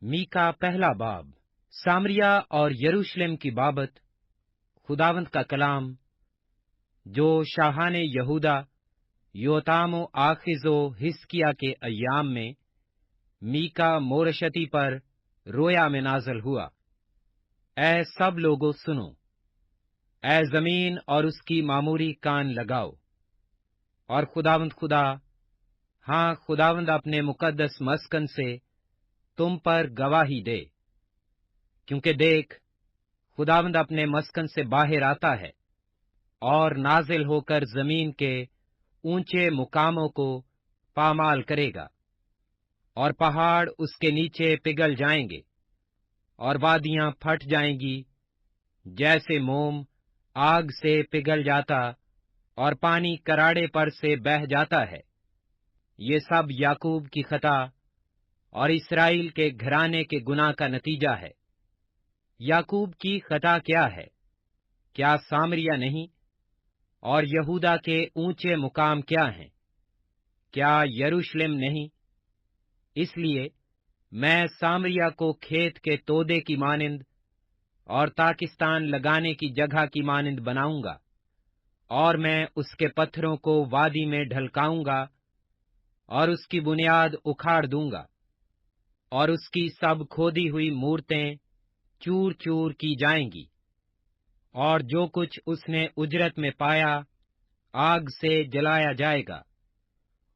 मीका पहला बाब। सामरिया और यरूशलेम की बाबत खुदावंद का कलाम जो शाहाने यहूदा योतामो आखिजो हिस्किया के अय्याम में मीका मोरशती पर रोया में नाजल हुआ। ऐ सब लोगों सुनो, ऐ जमीन और उसकी मामूरी कान लगाओ, और खुदावंद खुदा, हाँ खुदावंद अपने मुकद्दस मस्कन से तुम पर गवाही दे। क्योंकि देख, खुदावंद अपने मस्कन से बाहर आता है और नाजिल होकर जमीन के ऊंचे मुकामों को पामाल करेगा, और पहाड़ उसके नीचे पिघल जाएंगे, और वादियां फट जाएंगी जैसे मोम आग से पिघल जाता और पानी कराड़े पर से बह जाता है। ये सब याकूब की खता और इस्राएल के घराने के गुनाह का नतीजा है। याकूब की खता क्या है? क्या सामरिया नहीं? और यहूदा के ऊंचे मुकाम क्या हैं? क्या यरूशलेम नहीं? इसलिए मैं सामरिया को खेत के तोदे की मानिंद और ताकिस्तान लगाने की जगह की मानिंद बनाऊंगा, और मैं उसके पत्थरों को वादी में ढलकाऊंगा और उसकी बुनियाद उखाड़ दूंगा, और उसकी सब खोदी हुई मूर्तें चूर चूर की जाएंगी, और जो कुछ उसने उजरत में पाया आग से जलाया जाएगा,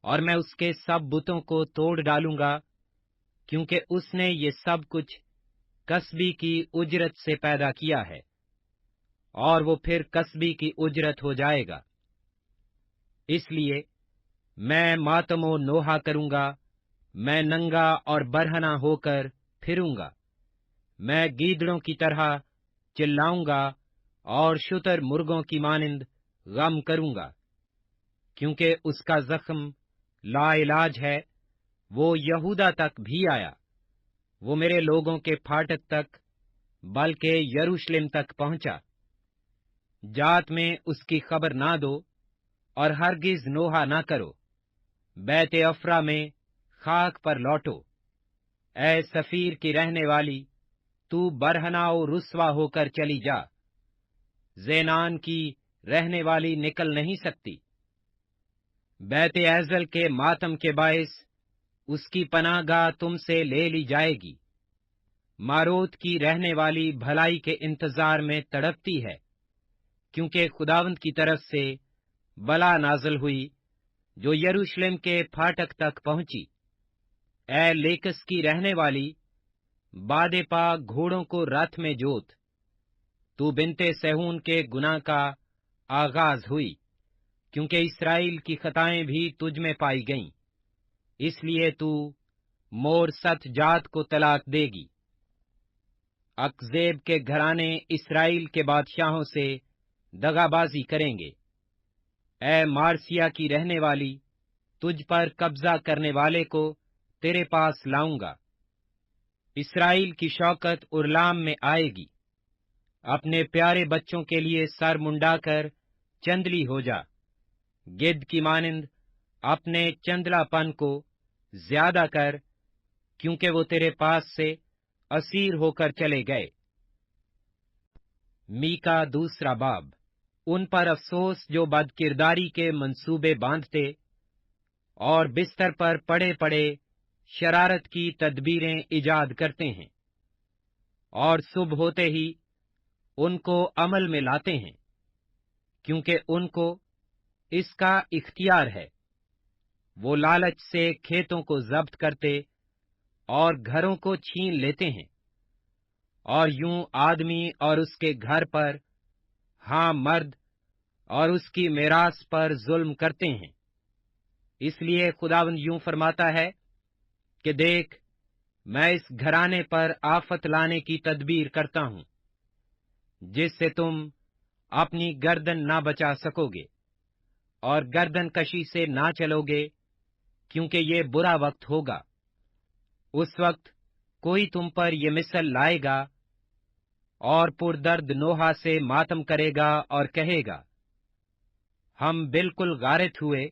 और मैं उसके सब बुतों को तोड़ डालूंगा, क्योंकि उसने ये सब कुछ कसबी की उजरत से पैदा किया है, और वो फिर कसबी की उजरत हो जाएगा। इसलिए मैं मातमो नोहा करूंगा, मैं नंगा और बरहना होकर फिरूंगा, मैं गीदड़ों की तरह चिल्लाऊंगा और शुतर मुर्गों की मानिंद गम करूंगा, क्योंकि उसका जख्म लाइलाज है, वो यहूदा तक भी आया, वो मेरे लोगों के फाटक तक, बल्कि यरूशलेम तक पहुंचा। जात में उसकी खबर ना दो और हरगिज नोहा ना करो। बैते अफरा में खाक पर लौटो। ऐ सफीर की रहने वाली, तू बरहनाओ रुस्वा होकर चली जा। ज़ेनान की रहने वाली निकल नहीं सकती। बैते एजल के मातम के बायस उसकी पनाहगाह तुमसे ले ली जाएगी। मारोत की रहने वाली भलाई के इंतजार में तड़पती है, क्योंकि खुदावंद की तरफ से बला नाजल हुई जो यरूशलेम के फाटक तक पहुंची। ऐ लेकस की रहने वाली, बादे पा घोड़ों को रथ में जोत। तू बिनते सहून के गुनाह का आगाज हुई, क्योंकि इस्राएल की खताएं भी तुझ में पाई गईं। इसलिए तू मोर सत जात को तलाक देगी। अकजेब के घराने इस्राएल के बादशाहों से दगाबाजी करेंगे। ऐ मार्सिया की रहने वाली, तुझ पर कब्जा करने वाले को तेरे पास लाऊंगा। इस्राएल की शौकत उर्लाम में आएगी। अपने प्यारे बच्चों के लिए सर मुंडाकर चंदली हो जा। गिद्ध की मानिंद अपने चंदलापन को ज्यादा कर, क्योंकि वो तेरे पास से असीर होकर चले गए। मीका दूसरा बाब। उन पर अफसोस जो बदकिरदारी के मंसूबे बांधते और बिस्तर पर पड़े पड़े शरारत की तदबीरें इजाद करते हैं, और सुबह होते ही उनको अमल में लाते हैं, क्योंकि उनको इसका इख्तियार है। वो लालच से खेतों को जब्त करते और घरों को छीन लेते हैं, और यूं आदमी और उसके घर पर, हाँ मर्द और उसकी मेरास पर जुल्म करते हैं। इसलिए खुदावंद यूं फरमाता है कि देख, मैं इस घराने पर आफत लाने की तदबीर करता हूं, जिससे तुम अपनी गर्दन ना बचा सकोगे और गर्दन कशी से ना चलोगे, क्योंकि ये बुरा वक्त होगा। उस वक्त कोई तुम पर ये मिसल लाएगा और पुरदर्द नोहा से मातम करेगा और कहेगा, हम बिल्कुल गारित हुए,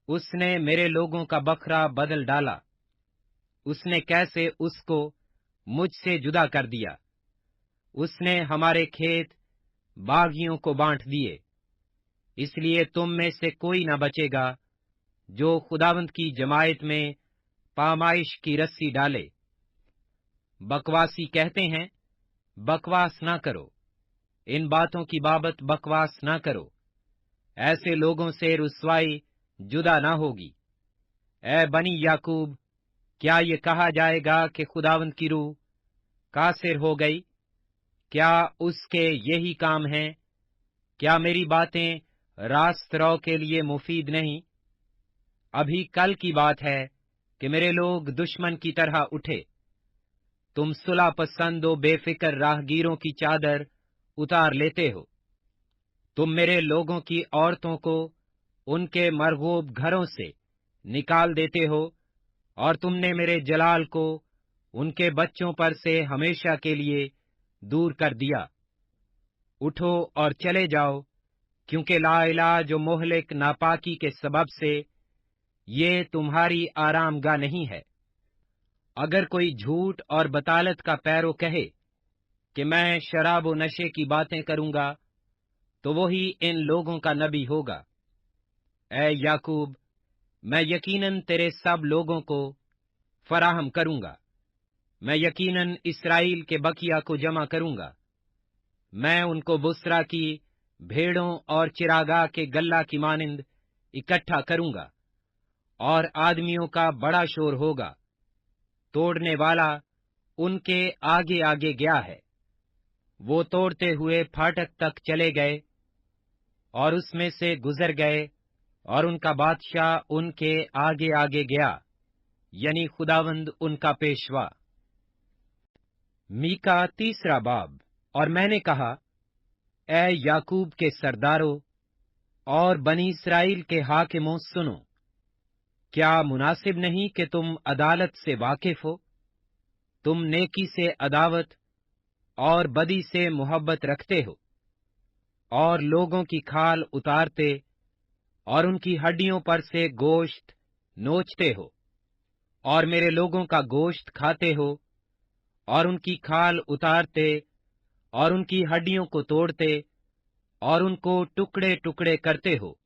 उसने मेरे लोगों का बकरा बदल डाला। उसने कैसे उसको मुझसे जुदा कर दिया। उसने हमारे खेत बागियों को बांट दिए। इसलिए तुम में से कोई न बचेगा जो खुदावंद की जमायत में पामाइश की रस्सी डाले। बकवासी कहते हैं, बकवास ना करो, इन बातों की बाबत बकवास ना करो। ऐसे लोगों से रुसवाई जुदा ना होगी। ए बनी याकूब, क्या ये कहा जाएगा कि खुदावंद की रूह कासिर हो गई? क्या उसके यही काम हैं? क्या मेरी बातें रास्त रौ के लिए मुफीद नहीं? अभी कल की बात है कि मेरे लोग दुश्मन की तरह उठे। तुम सुलह पसंदो बेफिक्र राहगीरों की चादर उतार लेते हो। तुम मेरे लोगों की औरतों को उनके मरगूब घरों से निकाल देते हो, और तुमने मेरे जलाल को उनके बच्चों पर से हमेशा के लिए दूर कर दिया। उठो और चले जाओ, क्योंकि लाइलाज मोहलिक नापाकी के सबब से ये तुम्हारी आरामगाह नहीं है। अगर कोई झूठ और बतालत का पैरो कहे कि मैं शराब व नशे की बातें करूंगा, तो वही इन लोगों का नबी होगा। ऐ याकूब, मैं यकीनन तेरे सब लोगों को फराहम करूंगा। मैं यकीनन इस्राएल के बकिया को जमा करूंगा। मैं उनको बुसरा की भेड़ों और चिरागा के गल्ला की मानिंद इकट्ठा करूंगा, और आदमियों का बड़ा शोर होगा। तोड़ने वाला उनके आगे आगे गया है। वो तोड़ते हुए फाटक तक चले गए और उसमें से गुजर गए, और उनका बादशाह उनके आगे आगे गया, यानी खुदावंद उनका पेशवा। मीका तीसरा बाब। और मैंने कहा, ए याकूब के सरदारों और बनी इस्राएल के हाकिमों, सुनो। क्या मुनासिब नहीं कि तुम अदालत से वाकिफ हो? तुम नेकी से अदावत और बदी से मोहब्बत रखते हो, और लोगों की खाल उतारते और उनकी हड्डियों पर से गोश्त नोचते हो, और मेरे लोगों का गोश्त खाते हो, और उनकी खाल उतारते और उनकी हड्डियों को तोड़ते और उनको टुकड़े टुकड़े करते हो।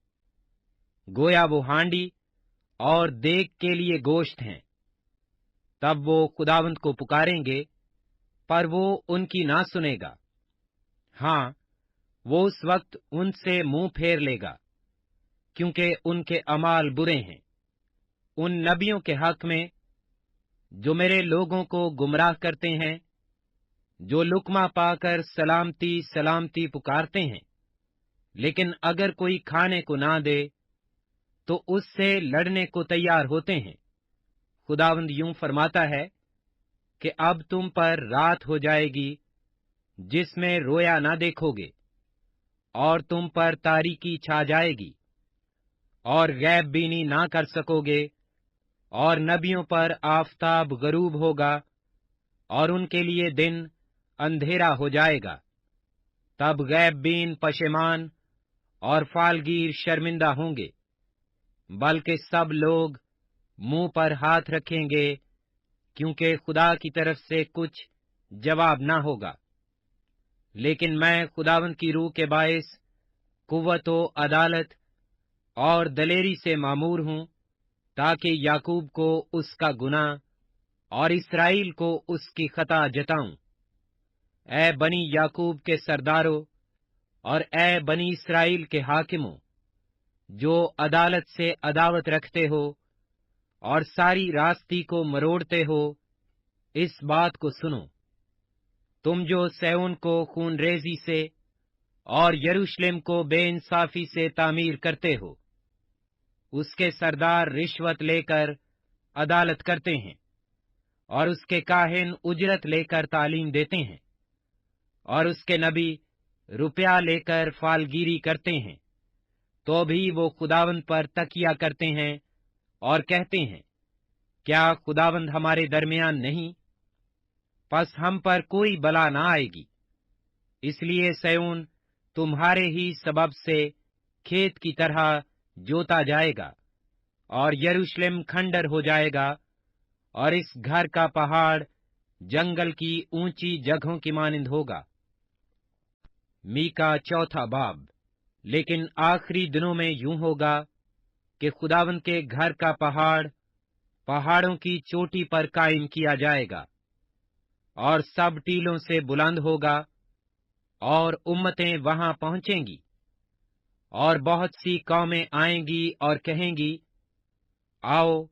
गोया वो हांडी और देग के लिए गोश्त हैं। तब वो खुदावंद को पुकारेंगे, पर वो उनकी ना सुनेगा। हाँ, वो उस वक्त उनसे मुंह फेर लेगा, क्योंकि उनके अमाल बुरे हैं। उन नबियों के हक में जो मेरे लोगों को गुमराह करते हैं, जो लुकमा पाकर सलामती सलामती पुकारते हैं, लेकिन अगर कोई खाने को ना दे तो उससे लड़ने को तैयार होते हैं। खुदावंद यूं फरमाता है कि अब तुम पर रात हो जाएगी जिसमें रोया ना देखोगे, और तुम पर तारीकी छा जाएगी, और गैब बीनी ना कर सकोगे, और नबियों पर आफताब गरूब होगा, और उनके लिए दिन अंधेरा हो जाएगा। तब गैब बीन पशेमान और फालगीर शर्मिंदा होंगे, बल्कि सब लोग मुंह पर हाथ रखेंगे, क्योंकि खुदा की तरफ से कुछ जवाब ना होगा। लेकिन मैं खुदावंद की रूह के बायस कुव्वत व अदालत और दलेरी से मामूर हूं, ताकि याकूब को उसका गुनाह और इस्राएल को उसकी खता जताऊं। ए बनी याकूब के सरदारों और ए बनी इस्राएल के हाकिमों, जो अदालत से अदावत रखते हो और सारी रास्ती को मरोड़ते हो, इस बात को सुनो। तुम जो सैओन को खूनरेजी से और यरूशलेम को बेइंसाफी से तामीर करते हो, उसके सरदार रिश्वत लेकर अदालत करते हैं, और उसके काहिन उजरत लेकर तालीम देते हैं, और उसके नबी रुपया लेकर फालगीरी करते हैं, तो भी वो खुदावंद पर तकिया करते हैं और कहते हैं, क्या खुदावंद हमारे दरमियान नहीं? पस हम पर कोई बला ना आएगी। इसलिए सैऊन तुम्हारे ही सबब से खेत की तरह जोता जाएगा, और यरूशलेम खंडर हो जाएगा, और इस घर का पहाड़ जंगल की ऊंची जगहों की मानिंद होगा। मीका चौथा बाब। लेकिन आखिरी दिनों में यूं होगा कि खुदावंद के घर का पहाड़ पहाड़ों की चोटी पर कायम किया जाएगा, और सब टीलों से बुलंद होगा, और उम्मतें वहां पहुंचेंगी, और बहुत सी कौमें आएंगी और कहेंगी, आओ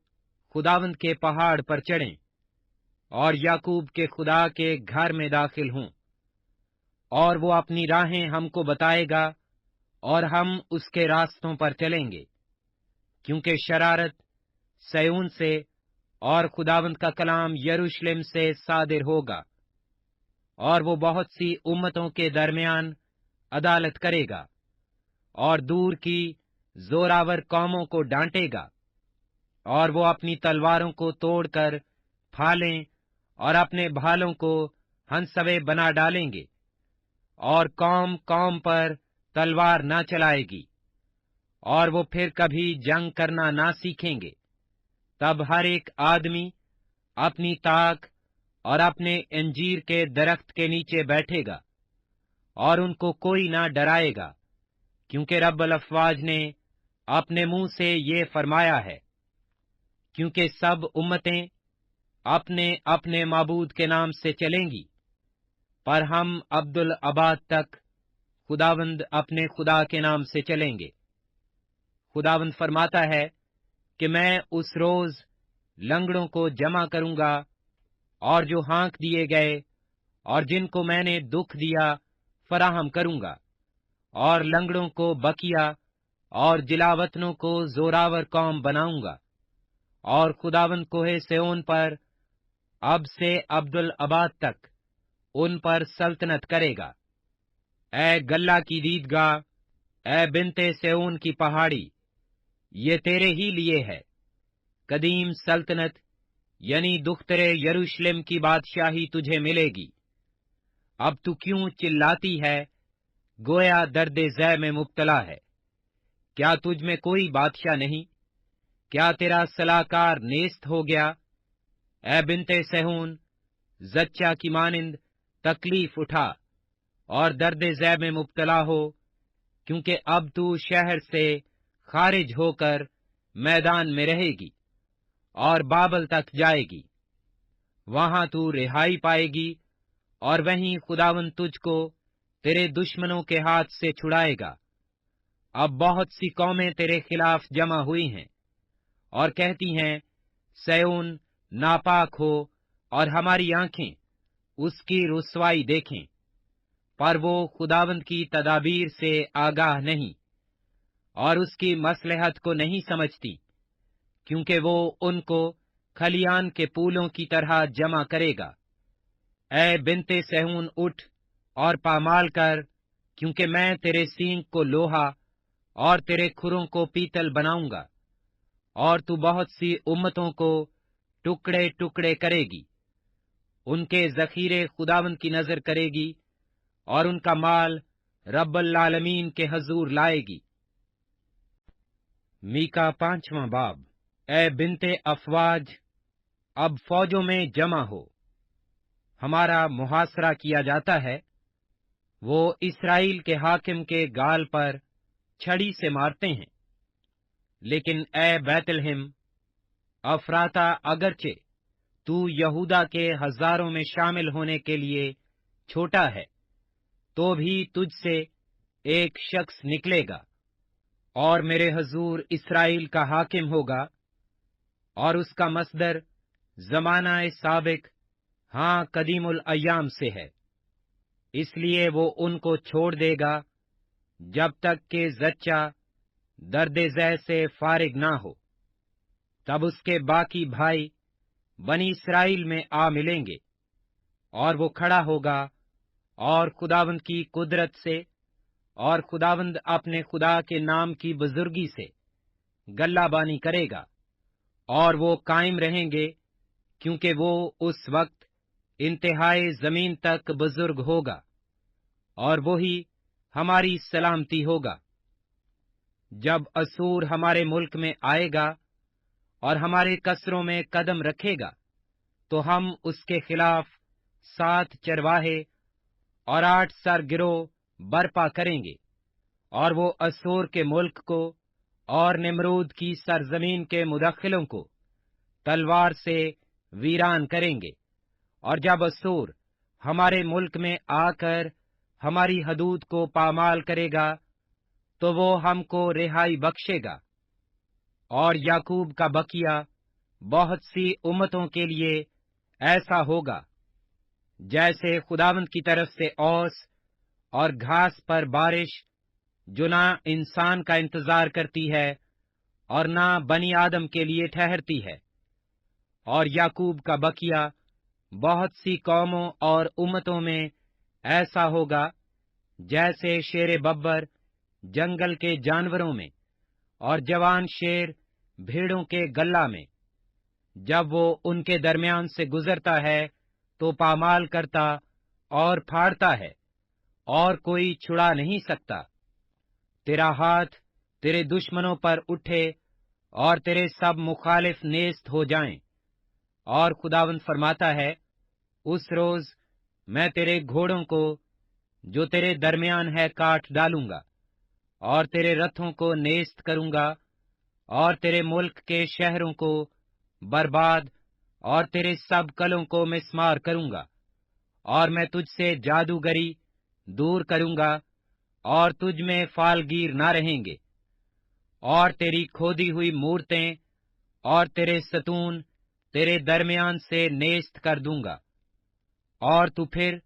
खुदावंद के पहाड़ पर चढ़ें, और याकूब के खुदा के घर में दाखिल हों, और वो अपनी राहें हमको बताएगा, और हम उसके रास्तों पर चलेंगे। क्योंकि शरारत सयून से और खुदावंद का कलाम यरूशलेम से सादिर होगा, और वो बहुत सी उम्मतों के दरमियान अदालत करेगा, और दूर की जोरावर कौमों को डांटेगा, और वो अपनी तलवारों को तोड़कर फालें और अपने भालों को हंसवे बना डालेंगे, और कौम कौम पर तलवार न चलाएगी, और वो फिर कभी जंग करना ना सीखेंगे। तब हर एक आदमी अपनी ताक और अपने अंजीर के दरख्त के नीचे बैठेगा, और उनको कोई ना डराएगा, क्योंकि रब्बुल अफ़वाज ने अपने मुंह से ये फरमाया है। क्योंकि सब उम्मतें अपने अपने माबूद के नाम से चलेंगी, पर हम अब्दुल अबाद तक खुदावंद अपने खुदा के नाम से चलेंगे। खुदावंद फरमाता है कि मैं उस रोज लंगड़ों को जमा करूंगा, और जो हाँक दिए गए और जिनको मैंने दुख दिया फराहम करूंगा, और लंगड़ों को बकिया और जिलावतनों को जोरावर कौम बनाऊंगा, और खुदावंद कोहे सिय्योन पर अब से अब्दुल अबाद तक उन पर सल्तनत करेगा। ए गल्ला की दीदगाह, ए बिनते सिय्योन की पहाड़ी, ये तेरे ही लिए है। कदीम सल्तनत यानी दुख्तरे यरूशलेम की बादशाही तुझे मिलेगी। अब तू क्यों चिल्लाती है, गोया दर्दे ज़ै में मुब्तला है? क्या तुझ में कोई बादशाह नहीं? क्या तेरा सलाहकार नेस्त हो गया? ए बिनते सिय्योन, जच्चा की मानिंद तकलीफ उठा और दर्दे ज़ै में मुब्तला हो, क्योंकि अब तू शहर से खारिज होकर मैदान में रहेगी और बाबल तक जाएगी। वहां तू रिहाई पाएगी, और वहीं खुदावंद तुझको तेरे दुश्मनों के हाथ से छुड़ाएगा। अब बहुत सी कौमें तेरे खिलाफ जमा हुई हैं और कहती हैं, सिय्योन नापाक हो और हमारी आंखें उसकी रुसवाई देखें। पर वो खुदावंद की तदाबीर से आगाह नहीं और उसकी मसलहत को नहीं समझती, क्योंकि वो उनको खलियान के फूलों की तरह जमा करेगा। ए बिनते सिय्योन, उठ और पामाल कर, क्योंकि मैं तेरे सींग को लोहा और तेरे खुरों को पीतल बनाऊंगा, और तू बहुत सी उम्मतों को टुकड़े टुकड़े करेगी। उनके जखीरे खुदावंद की नजर करेगी, और उनका माल रब्बुल आलमीन के हजूर लाएगी। मीका पांचवां बाब। ए बिनते अफवाज, अब फौजों में जमा हो, हमारा मुहासरा किया जाता है। वो इसराइल के हाकिम के गाल पर छड़ी से मारते हैं। लेकिन ए बैतलहम अफराता, अगरचे तू यहूदा के हजारों में शामिल होने के लिए छोटा है, तो भी तुझसे एक शख्स निकलेगा और मेरे हजूर इसराइल का हाकिम होगा, और उसका मसदर जमाना साबिक, हाँ कदीमुल अय्याम से है। इसलिए वो उनको छोड़ देगा जब तक कि जच्चा दर्दे ज़ै से फारिग ना हो। तब उसके बाकी भाई बनी इसराइल में आ मिलेंगे, और वो खड़ा होगा और खुदावंद की कुदरत से और खुदावंद अपने खुदा के नाम की बुजुर्गी से गल्लाबानी करेगा, और वो कायम रहेंगे, क्योंकि वो उस वक्त इंतहाई जमीन तक बुजुर्ग होगा, और वही हमारी सलामती होगा। जब असूर हमारे मुल्क में आएगा और हमारे कसरों में कदम रखेगा, तो हम उसके खिलाफ 7 चरवाहे और 8 सर गिरोह बर्पा करेंगे, और वो असूर के मुल्क को और निमरूद की सरजमीन के मुदखिलों को तलवार से वीरान करेंगे। और जब असूर हमारे मुल्क में आकर हमारी हदूद को पामाल करेगा, तो वो हमको रिहाई बख्शेगा। और याकूब का बकिया बहुत सी उम्मतों के लिए ऐसा होगा, जैसे खुदावंद की तरफ से औस और घास पर बारिश, जो ना इंसान का इंतजार करती है और ना बनी आदम के लिए ठहरती है। और याकूब का बकिया बहुत सी कौमों और उम्मतों में ऐसा होगा, जैसे शेर बब्बर जंगल के जानवरों में और जवान शेर भेड़ों के गल्ला में। जब वो उनके दरमियान से गुजरता है तो पामाल करता और फाड़ता है, और कोई छुड़ा नहीं सकता। तेरा हाथ तेरे दुश्मनों पर उठे और तेरे सब मुखालिफ नेस्त हो जाएं। और खुदावंद फरमाता है, उस रोज मैं तेरे घोड़ों को जो तेरे दरमियान है काट डालूंगा, और तेरे रथों को नेस्त करूंगा, और तेरे मुल्क के शहरों को बर्बाद और तेरे सब कलों को मिस्मार करूंगा। और मैं तुझसे जादूगरी दूर करूंगा, और तुझ में फालगीर न रहेंगे। और तेरी खोदी हुई मूर्तें और तेरे सतून तेरे दरमियान से नेस्त कर दूंगा, और तू फिर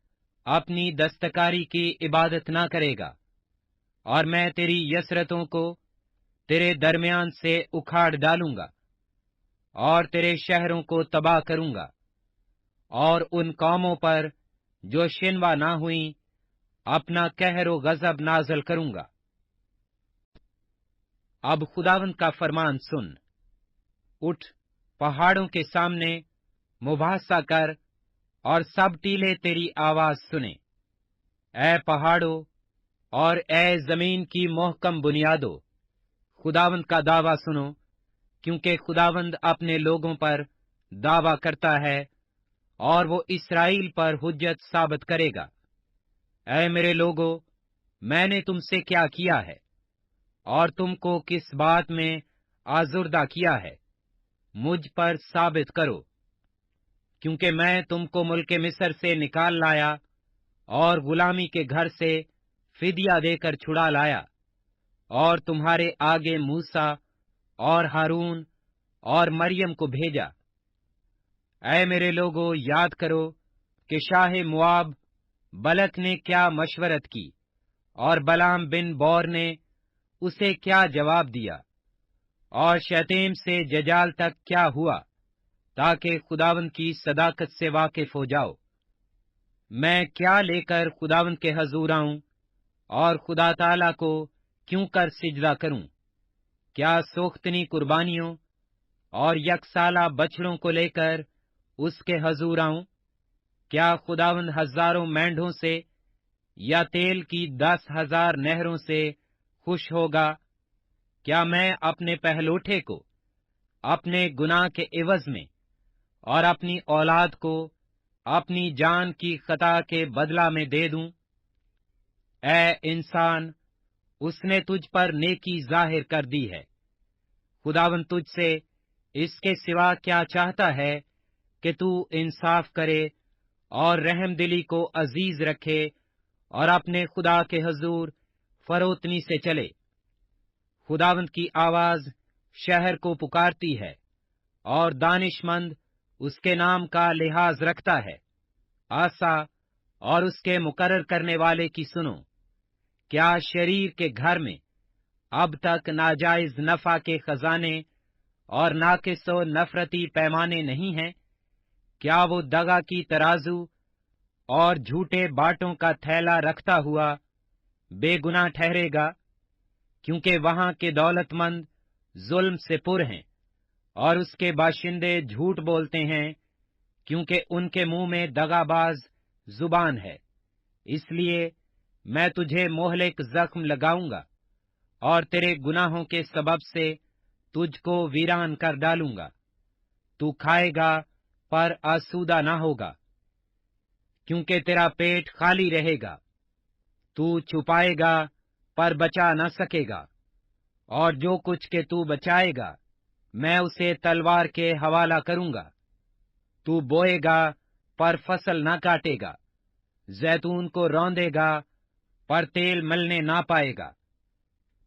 अपनी दस्तकारी की इबादत न करेगा। और मैं तेरी यसरतों को तेरे दरमियान से उखाड़ डालूंगा, और तेरे शहरों को तबाह करूंगा, और उन कौमों पर जो शिनवा ना हुई अपना कहर व गजब नाजल करूंगा। अब खुदावंद का फरमान सुन। उठ, पहाड़ों के सामने मुबासा कर, और सब टीले तेरी आवाज सुने। ए पहाड़ों और ए जमीन की मोहकम बुनियादों, खुदावंद का दावा सुनो, क्योंकि खुदावंद अपने लोगों पर दावा करता है, और वो इसराइल पर हुज्जत साबित करेगा। ऐ मेरे लोगों, मैंने तुमसे क्या किया है, और तुमको किस बात में आजुर्दा किया है? मुझ पर साबित करो, क्योंकि मैं तुमको मुल्क मिस्र से निकाल लाया, और गुलामी के घर से फिदिया देकर छुड़ा लाया, और तुम्हारे आगे मूसा और हारून और मरियम को भेजा। ऐ मेरे लोगों, याद करो कि शाह मुआब बलक ने क्या मशवरत की, और बलाम बिन बौर ने उसे क्या जवाब दिया, और शैतेम से जजाल तक क्या हुआ, ताकि खुदावंद की सदाकत से वाकिफ हो जाओ। मैं क्या लेकर खुदावंद के हजूर आऊं, और खुदा ताला को क्यों कर सिजदा करूं? क्या सोख्तनी कुर्बानियों और यकसाला बछड़ों को लेकर उसके हजूर आऊं? क्या खुदावंद हजारों मेंढों से या तेल की 10,000 नहरों से खुश होगा? क्या मैं अपने पहलौठे को अपने गुनाह के इवज में और अपनी औलाद को अपनी जान की खता के बदला में दे दूं? ऐ इंसान, उसने तुझ पर नेकी जाहिर कर दी है। खुदावंद तुझसे इसके सिवा क्या चाहता है कि तू इंसाफ करे और रहमदिली को अजीज रखे और अपने खुदा के हजूर फरोतनी से चले। खुदावंद की आवाज शहर को पुकारती है, और दानिशमंद उसके नाम का लिहाज रखता है। आसा और उसके मुकर्रर करने वाले की सुनो। क्या शरीर के घर में अब तक नाजायज नफा के खजाने और नाकिसो नफरती पैमाने नहीं हैं? क्या वो दगा की तराजू और झूठे बाटों का थैला रखता हुआ बेगुनाह ठहरेगा? क्योंकि वहां के दौलतमंद जुल्म से पुर हैं, और उसके बाशिंदे झूठ बोलते हैं, क्योंकि उनके मुंह में दगाबाज जुबान है। इसलिए मैं तुझे मोहलिक जख्म लगाऊंगा, और तेरे गुनाहों के सबब से तुझको वीरान कर डालूंगा। तू खाएगा पर आसूदा ना होगा, क्योंकि तेरा पेट खाली रहेगा। तू छुपाएगा पर बचा न सकेगा, और जो कुछ के तू बचाएगा मैं उसे तलवार के हवाला करूंगा। तू बोएगा पर फसल न काटेगा, जैतून को रौंदेगा पर तेल मलने ना पाएगा।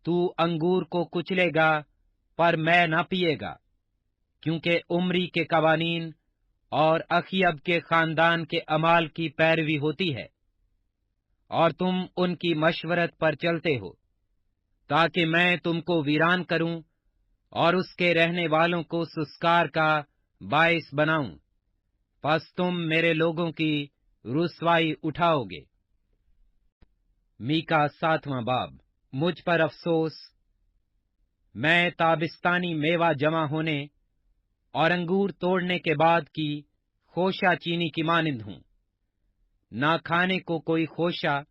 तू अंगूर को कुचलेगा पर मैं न पिएगा, क्योंकि उमरी के कवानीन और अखियब के खानदान के अमाल की पैरवी होती है, और तुम उनकी मशवरत पर चलते हो, ताकि मैं तुमको वीरान करूं और उसके रहने वालों को सुस्कार का बायस बनाऊं। पस तुम मेरे लोगों की रुसवाई उठाओगे। मीका 7वां बाब। मुझ पर अफसोस, मैं ताबिस्तानी मेवा जमा होने और अंगूर तोड़ने के बाद की खोशा चीनी की मानिंद हूं। ना खाने को कोई खोशा,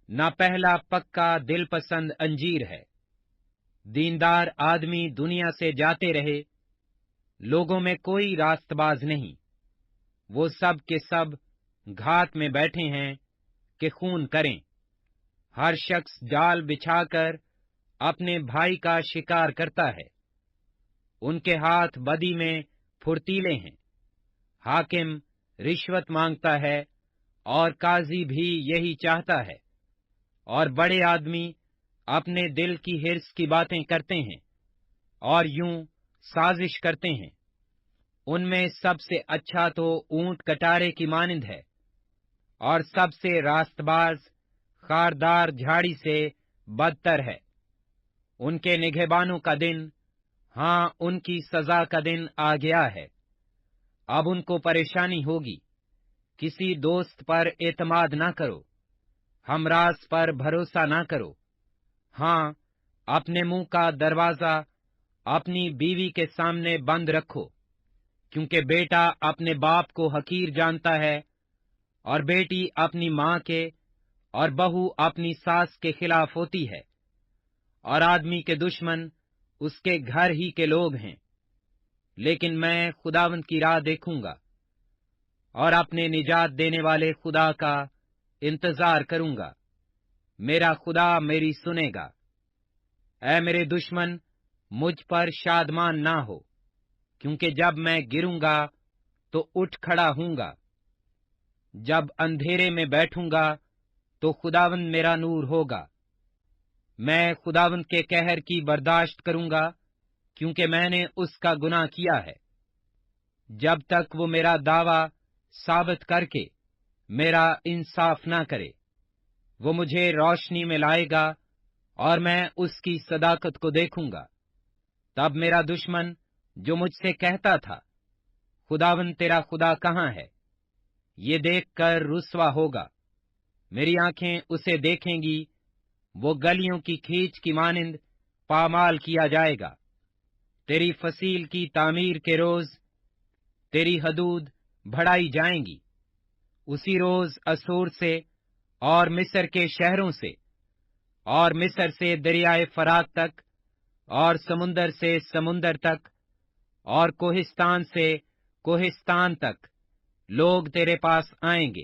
ना पहला पक्का दिल पसंद अंजीर है। दीनदार आदमी दुनिया से जाते रहे, लोगों में कोई रास्तबाज नहीं। वो सब के सब घात में बैठे हैं कि खून करें। हर शख्स जाल बिछाकर अपने भाई का शिकार करता है। उनके हाथ बदी में फुर्तीले हैं। हाकिम रिश्वत मांगता है और काजी भी यही चाहता है, और बड़े आदमी अपने दिल की हिर्स की बातें करते हैं और यूं साजिश करते हैं। उनमें सबसे अच्छा तो ऊंट कटारे की मानिंद है, और सबसे रास्तबाज खारदार झाड़ी से बदतर है। उनके निगहबानों का दिन, हाँ उनकी सजा का दिन आ गया है। अब उनको परेशानी होगी। किसी दोस्त पर एतमाद ना करो, हमराज पर भरोसा ना करो। हाँ, अपने मुंह का दरवाजा अपनी बीवी के सामने बंद रखो, क्योंकि बेटा अपने बाप को हकीर जानता है, और बेटी अपनी माँ के और बहू अपनी सास के खिलाफ होती है, और आदमी के दुश्मन उसके घर ही के लोग हैं। लेकिन मैं खुदावंद की राह देखूंगा और अपने निजात देने वाले खुदा का इंतजार करूंगा। मेरा खुदा मेरी सुनेगा। ऐ मेरे दुश्मन, मुझ पर शादमान ना हो, क्योंकि जब मैं गिरूंगा तो उठ खड़ा हूंगा। जब अंधेरे में बैठूंगा तो खुदावंद मेरा नूर होगा। मैं खुदावंद के कहर की बर्दाश्त करूंगा, क्योंकि मैंने उसका गुनाह किया है। जब तक वो मेरा दावा साबित करके मेरा इंसाफ ना करे, वो मुझे रोशनी में लाएगा और मैं उसकी सदाकत को देखूंगा। तब मेरा दुश्मन जो मुझसे कहता था, खुदावंद तेरा खुदा कहाँ है, ये देखकर रुसवा होगा। मेरी आंखें उसे देखेंगी। वो गलियों की खींच की मानिंद पामाल किया जाएगा। तेरी फसील की तामीर के रोज तेरी हदूद बढ़ाई जाएंगी। उसी रोज असूर से और मिस्र के शहरों से और मिस्र से दरियाए फरात तक और समुंदर से समुंदर तक और कोहिस्तान से कोहिस्तान तक लोग तेरे पास आएंगे,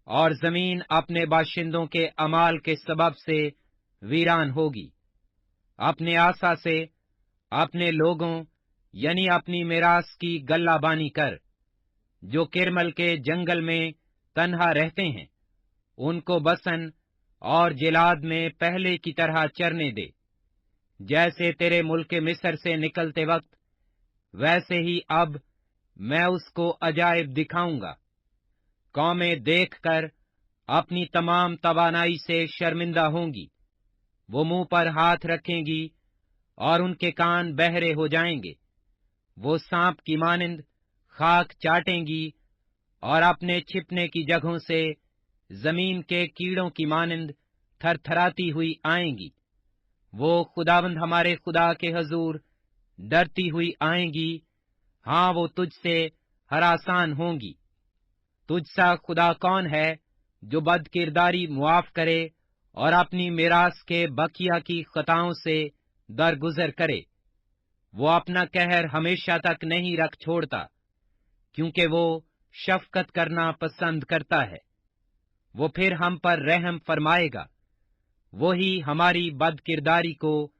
और जमीन अपने बाशिंदों के अमाल के सबब से वीरान होगी। अपने आशा से अपने लोगों यानी अपनी मिरास की गल्लाबानी कर। जो किरमल के जंगल में तन्हा रहते हैं, उनको बसन और जिलाद में पहले की तरह चरने दे। जैसे तेरे मुल्क मिस्र से निकलते वक्त, वैसे ही अब मैं उसको अजायब दिखाऊंगा। कौमें देखकर अपनी तमाम तवानाई से शर्मिंदा होंगी। वो मुंह पर हाथ रखेंगी और उनके कान बहरे हो जाएंगे। वो सांप की मानिंद खाक चाटेंगी और अपने छिपने की जगहों से जमीन के कीड़ों की मानिंद थरथराती हुई आएंगी। वो खुदावंद हमारे खुदा के हजूर डरती हुई आएंगी। हाँ, वो तुझसे हरासान होंगी। तुझसा खुदा कौन है जो बदकिरदारी मुआफ करे और अपनी मिरास के बकिया की खताओं से दरगुजर करे। वो अपना कहर हमेशा तक नहीं रख छोड़ता, کیونکہ وہ شفقت کرنا پسند کرتا ہے۔ وہ پھر ہم پر رحم فرمائے گا، وہی ہماری بد کرداری کو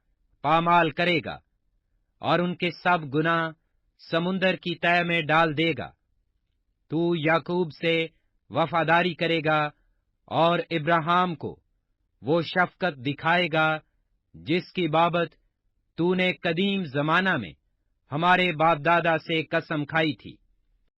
پامال کرے گا اور ان کے سب گناہ سمندر کی تہ میں ڈال دے گا۔ تو یعقوب سے وفاداری کرے گا اور ابراہیم کو وہ شفقت دکھائے گا جس کی بابت تو نے قدیم زمانہ میں ہمارے باپ دادا سے قسم کھائی تھی۔